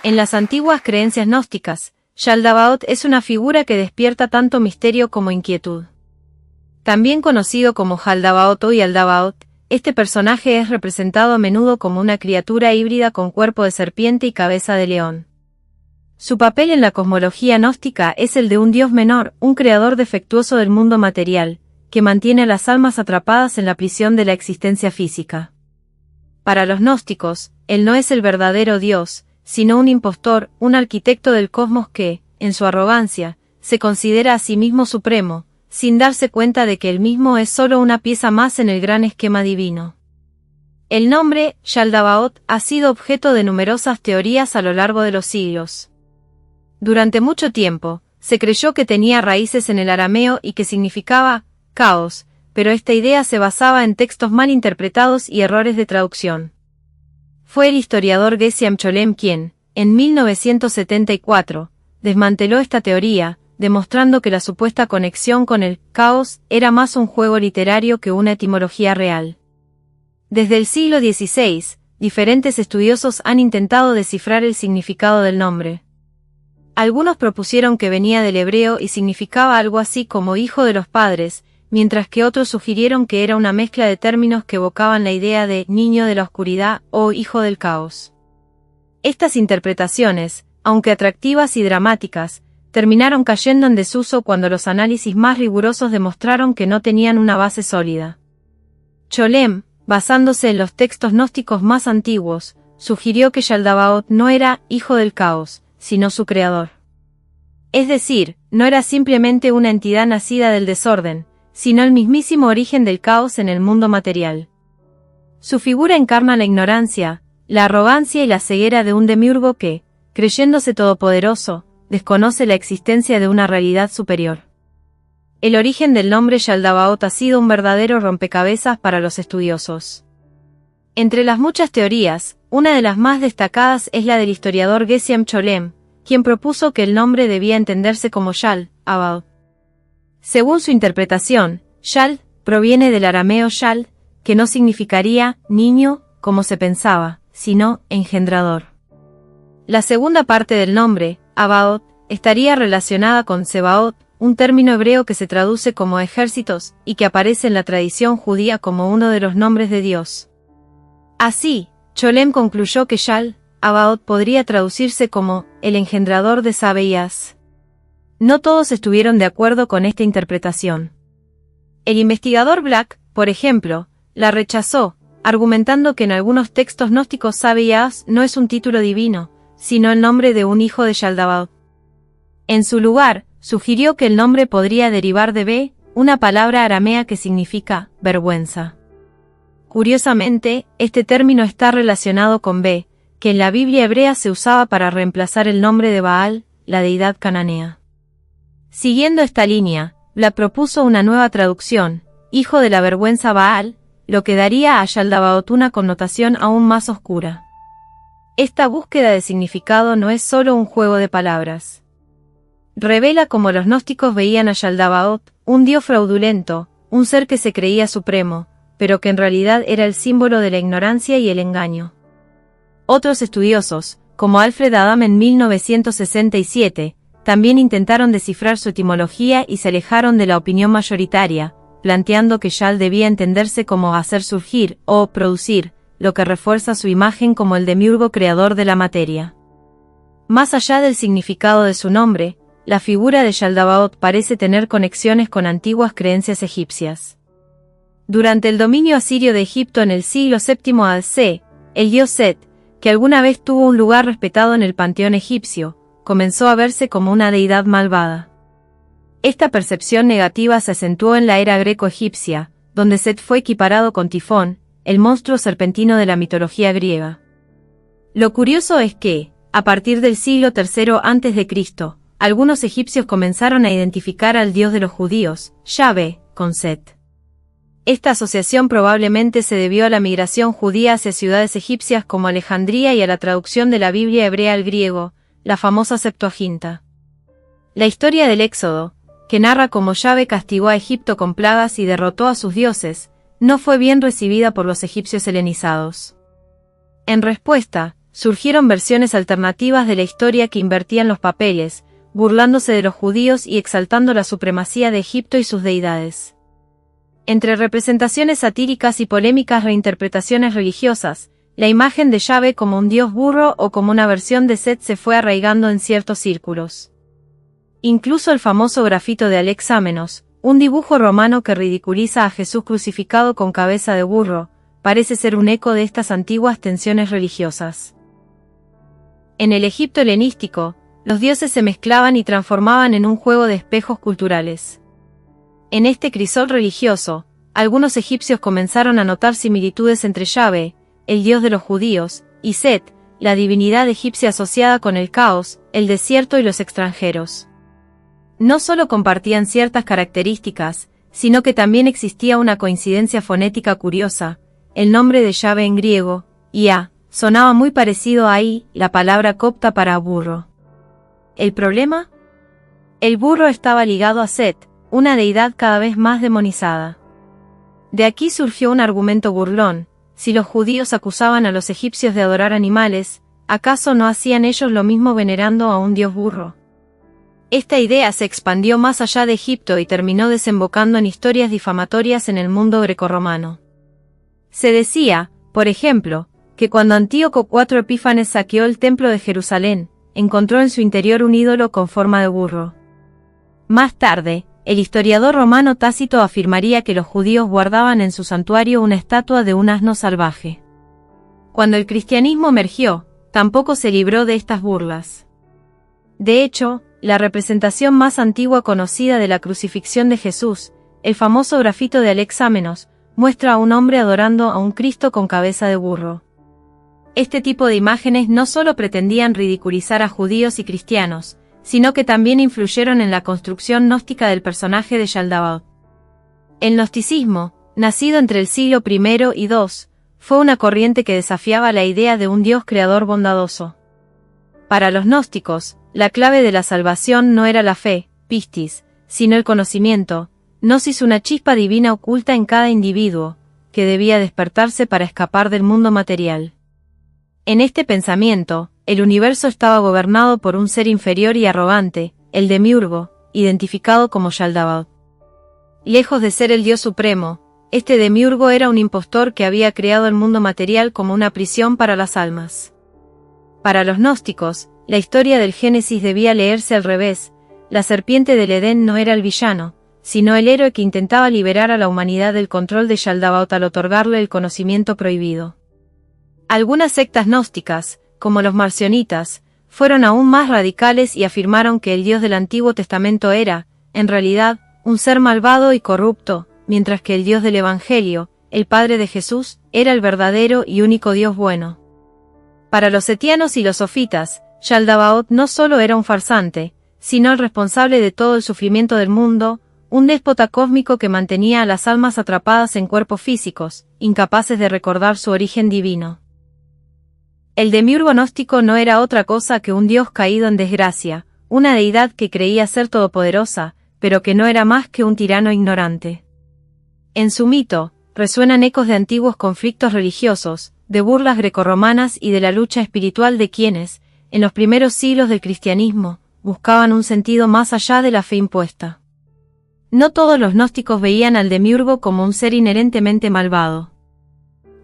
En las antiguas creencias gnósticas, Yaldabaoth es una figura que despierta tanto misterio como inquietud. También conocido como Jaldabaoth o Yaldabaoth, este personaje es representado a menudo como una criatura híbrida con cuerpo de serpiente y cabeza de león. Su papel en la cosmología gnóstica es el de un dios menor, un creador defectuoso del mundo material, que mantiene a las almas atrapadas en la prisión de la existencia física. Para los gnósticos, él no es el verdadero Dios, sino un impostor, un arquitecto del cosmos que, en su arrogancia, se considera a sí mismo supremo, sin darse cuenta de que él mismo es solo una pieza más en el gran esquema divino. El nombre, Yaldabaoth, ha sido objeto de numerosas teorías a lo largo de los siglos. Durante mucho tiempo, se creyó que tenía raíces en el arameo y que significaba caos, pero esta idea se basaba en textos mal interpretados y errores de traducción. Fue el historiador Geshem Cholem quien, en 1974, desmanteló esta teoría, demostrando que la supuesta conexión con el caos era más un juego literario que una etimología real. Desde el siglo XVI, diferentes estudiosos han intentado descifrar el significado del nombre. Algunos propusieron que venía del hebreo y significaba algo así como hijo de los padres, mientras que otros sugirieron que era una mezcla de términos que evocaban la idea de niño de la oscuridad o hijo del caos. Estas interpretaciones, aunque atractivas y dramáticas, terminaron cayendo en desuso cuando los análisis más rigurosos demostraron que no tenían una base sólida. Cholem, basándose en los textos gnósticos más antiguos, sugirió que Yaldabaoth no era hijo del caos, sino su creador. Es decir, no era simplemente una entidad nacida del desorden, sino el mismísimo origen del caos en el mundo material. Su figura encarna la ignorancia, la arrogancia y la ceguera de un demiurgo que, creyéndose todopoderoso, desconoce la existencia de una realidad superior. El origen del nombre Yaldabaoth ha sido un verdadero rompecabezas para los estudiosos. Entre las muchas teorías, una de las más destacadas es la del historiador Geshem Cholem, quien propuso que el nombre debía entenderse como Yal-Dabaoth. Según su interpretación, Yal proviene del arameo Yal, que no significaría niño, como se pensaba, sino engendrador. La segunda parte del nombre, Abaoth, estaría relacionada con Sebaot, un término hebreo que se traduce como ejércitos y que aparece en la tradición judía como uno de los nombres de Dios. Así, Cholem concluyó que Yal-Dabaoth podría traducirse como el engendrador de Sabías. No todos estuvieron de acuerdo con esta interpretación. El investigador Black, por ejemplo, la rechazó, argumentando que en algunos textos gnósticos Sabías no es un título divino, sino el nombre de un hijo de Yaldabaoth. En su lugar, sugirió que el nombre podría derivar de Be, una palabra aramea que significa vergüenza. Curiosamente, este término está relacionado con Be, que en la Biblia hebrea se usaba para reemplazar el nombre de Baal, la deidad cananea. Siguiendo esta línea, Black propuso una nueva traducción, hijo de la vergüenza Baal, lo que daría a Yaldabaoth una connotación aún más oscura. Esta búsqueda de significado no es solo un juego de palabras. Revela cómo los gnósticos veían a Yaldabaoth, un dios fraudulento, un ser que se creía supremo, pero que en realidad era el símbolo de la ignorancia y el engaño. Otros estudiosos, como Alfred Adam en 1967, también intentaron descifrar su etimología y se alejaron de la opinión mayoritaria, planteando que Yal debía entenderse como hacer surgir o producir, lo que refuerza su imagen como el demiurgo creador de la materia. Más allá del significado de su nombre, la figura de Yaldabaoth parece tener conexiones con antiguas creencias egipcias. Durante el dominio asirio de Egipto en el siglo VII a.C., el dios Set, que alguna vez tuvo un lugar respetado en el panteón egipcio, comenzó a verse como una deidad malvada. Esta percepción negativa se acentuó en la era greco-egipcia, donde Set fue equiparado con Tifón, el monstruo serpentino de la mitología griega. Lo curioso es que, a partir del siglo III a.C., algunos egipcios comenzaron a identificar al dios de los judíos, Yahvé, con Set. Esta asociación probablemente se debió a la migración judía hacia ciudades egipcias como Alejandría y a la traducción de la Biblia hebrea al griego, la famosa Septuaginta. La historia del Éxodo, que narra cómo Yahvé castigó a Egipto con plagas y derrotó a sus dioses, no fue bien recibida por los egipcios helenizados. En respuesta, surgieron versiones alternativas de la historia que invertían los papeles, burlándose de los judíos y exaltando la supremacía de Egipto y sus deidades. Entre representaciones satíricas y polémicas reinterpretaciones religiosas, la imagen de Yahvé como un dios burro o como una versión de Set se fue arraigando en ciertos círculos. Incluso el famoso grafito de Alexámenos, un dibujo romano que ridiculiza a Jesús crucificado con cabeza de burro, parece ser un eco de estas antiguas tensiones religiosas. En el Egipto helenístico, los dioses se mezclaban y transformaban en un juego de espejos culturales. En este crisol religioso, algunos egipcios comenzaron a notar similitudes entre Yahvé, el dios de los judíos, y Set, la divinidad egipcia asociada con el caos, el desierto y los extranjeros. No solo compartían ciertas características, sino que también existía una coincidencia fonética curiosa. El nombre de Yahvé en griego, Ia, sonaba muy parecido a I, la palabra copta para burro. ¿El problema? El burro estaba ligado a Set, una deidad cada vez más demonizada. De aquí surgió un argumento burlón: si los judíos acusaban a los egipcios de adorar animales, ¿acaso no hacían ellos lo mismo venerando a un dios burro? Esta idea se expandió más allá de Egipto y terminó desembocando en historias difamatorias en el mundo grecorromano. Se decía, por ejemplo, que cuando Antíoco IV Epífanes saqueó el templo de Jerusalén, encontró en su interior un ídolo con forma de burro. Más tarde, el historiador romano Tácito afirmaría que los judíos guardaban en su santuario una estatua de un asno salvaje. Cuando el cristianismo emergió, tampoco se libró de estas burlas. De hecho, la representación más antigua conocida de la crucifixión de Jesús, el famoso grafito de Alexámenos, muestra a un hombre adorando a un Cristo con cabeza de burro. Este tipo de imágenes no solo pretendían ridiculizar a judíos y cristianos, sino que también influyeron en la construcción gnóstica del personaje de Yaldabaoth. El gnosticismo, nacido entre el siglo I y II, fue una corriente que desafiaba la idea de un Dios creador bondadoso. Para los gnósticos, la clave de la salvación no era la fe, pistis, sino el conocimiento, gnosis, una chispa divina oculta en cada individuo, que debía despertarse para escapar del mundo material. En este pensamiento, el universo estaba gobernado por un ser inferior y arrogante, el demiurgo, identificado como Yaldabaoth. Lejos de ser el Dios supremo, este demiurgo era un impostor que había creado el mundo material como una prisión para las almas. Para los gnósticos, la historia del Génesis debía leerse al revés: la serpiente del Edén no era el villano, sino el héroe que intentaba liberar a la humanidad del control de Yaldabaoth al otorgarle el conocimiento prohibido. Algunas sectas gnósticas, como los marcionitas, fueron aún más radicales y afirmaron que el Dios del Antiguo Testamento era, en realidad, un ser malvado y corrupto, mientras que el Dios del Evangelio, el Padre de Jesús, era el verdadero y único Dios bueno. Para los setianos y los sofitas, Yaldabaoth no solo era un farsante, sino el responsable de todo el sufrimiento del mundo, un déspota cósmico que mantenía a las almas atrapadas en cuerpos físicos, incapaces de recordar su origen divino. El demiurgo gnóstico no era otra cosa que un dios caído en desgracia, una deidad que creía ser todopoderosa, pero que no era más que un tirano ignorante. En su mito, resuenan ecos de antiguos conflictos religiosos, de burlas grecorromanas y de la lucha espiritual de quienes, en los primeros siglos del cristianismo, buscaban un sentido más allá de la fe impuesta. No todos los gnósticos veían al demiurgo como un ser inherentemente malvado.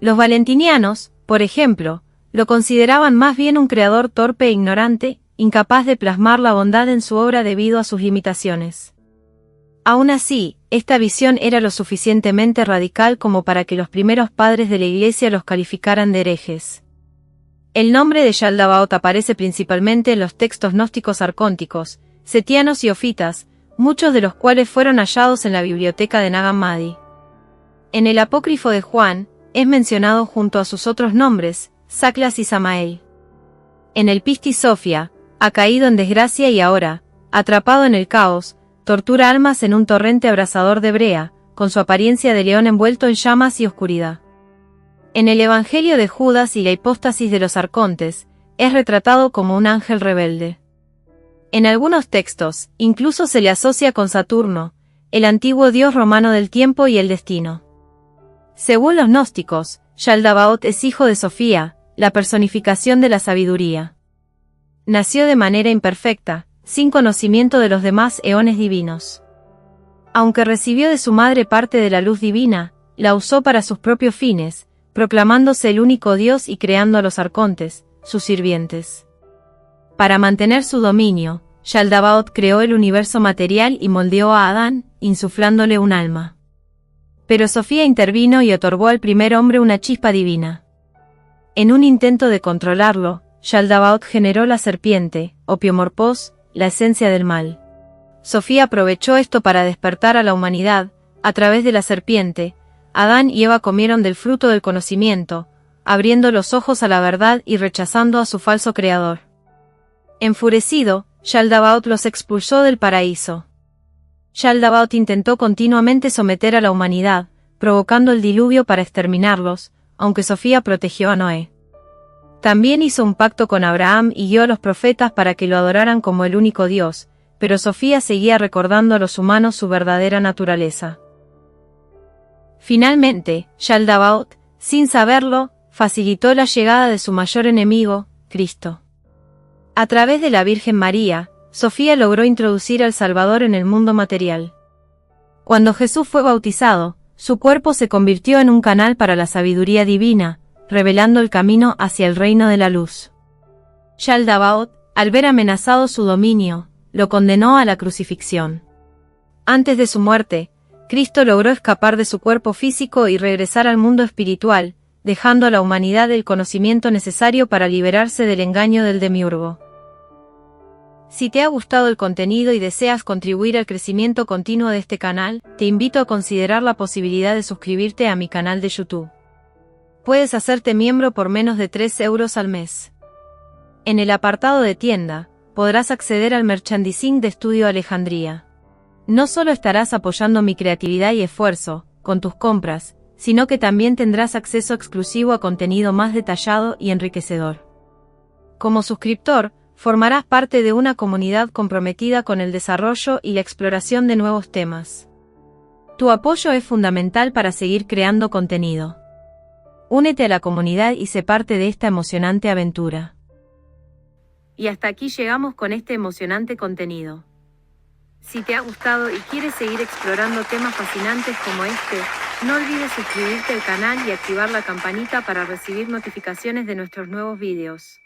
Los valentinianos, por ejemplo, lo consideraban más bien un creador torpe e ignorante, incapaz de plasmar la bondad en su obra debido a sus limitaciones. Aún así, esta visión era lo suficientemente radical como para que los primeros padres de la Iglesia los calificaran de herejes. El nombre de Yaldabaoth aparece principalmente en los textos gnósticos arcónticos, setianos y ofitas, muchos de los cuales fueron hallados en la biblioteca de Nag Hammadi. En el apócrifo de Juan, es mencionado junto a sus otros nombres, Saclas y Samael. En el Pistis Sophia, ha caído en desgracia y ahora, atrapado en el caos, tortura almas en un torrente abrasador de brea, con su apariencia de león envuelto en llamas y oscuridad. En el Evangelio de Judas y la hipóstasis de los arcontes, es retratado como un ángel rebelde. En algunos textos, incluso se le asocia con Saturno, el antiguo dios romano del tiempo y el destino. Según los gnósticos, Yaldabaoth es hijo de Sofía, la personificación de la sabiduría. Nació de manera imperfecta, sin conocimiento de los demás eones divinos. Aunque recibió de su madre parte de la luz divina, la usó para sus propios fines, proclamándose el único Dios y creando a los arcontes, sus sirvientes. Para mantener su dominio, Yaldabaoth creó el universo material y moldeó a Adán, insuflándole un alma. Pero Sofía intervino y otorgó al primer hombre una chispa divina. En un intento de controlarlo, Yaldabaoth generó la serpiente, Opiomorpos, la esencia del mal. Sofía aprovechó esto para despertar a la humanidad. A través de la serpiente, Adán y Eva comieron del fruto del conocimiento, abriendo los ojos a la verdad y rechazando a su falso creador. Enfurecido, Yaldabaoth los expulsó del paraíso. Yaldabaoth intentó continuamente someter a la humanidad, provocando el diluvio para exterminarlos, aunque Sofía protegió a Noé. También hizo un pacto con Abraham y guió a los profetas para que lo adoraran como el único Dios, pero Sofía seguía recordando a los humanos su verdadera naturaleza. Finalmente, Yaldabaoth, sin saberlo, facilitó la llegada de su mayor enemigo, Cristo. A través de la Virgen María, Sofía logró introducir al Salvador en el mundo material. Cuando Jesús fue bautizado, su cuerpo se convirtió en un canal para la sabiduría divina, revelando el camino hacia el reino de la luz. Yaldabaoth, al ver amenazado su dominio, lo condenó a la crucifixión. Antes de su muerte, Cristo logró escapar de su cuerpo físico y regresar al mundo espiritual, dejando a la humanidad el conocimiento necesario para liberarse del engaño del demiurgo. Si te ha gustado el contenido y deseas contribuir al crecimiento continuo de este canal, te invito a considerar la posibilidad de suscribirte a mi canal de YouTube. Puedes hacerte miembro por menos de 3 euros al mes. En el apartado de tienda, podrás acceder al merchandising de Estudio Alejandría. No solo estarás apoyando mi creatividad y esfuerzo, con tus compras, sino que también tendrás acceso exclusivo a contenido más detallado y enriquecedor. Como suscriptor, formarás parte de una comunidad comprometida con el desarrollo y la exploración de nuevos temas. Tu apoyo es fundamental para seguir creando contenido. Únete a la comunidad y sé parte de esta emocionante aventura. Y hasta aquí llegamos con este emocionante contenido. Si te ha gustado y quieres seguir explorando temas fascinantes como este, no olvides suscribirte al canal y activar la campanita para recibir notificaciones de nuestros nuevos vídeos.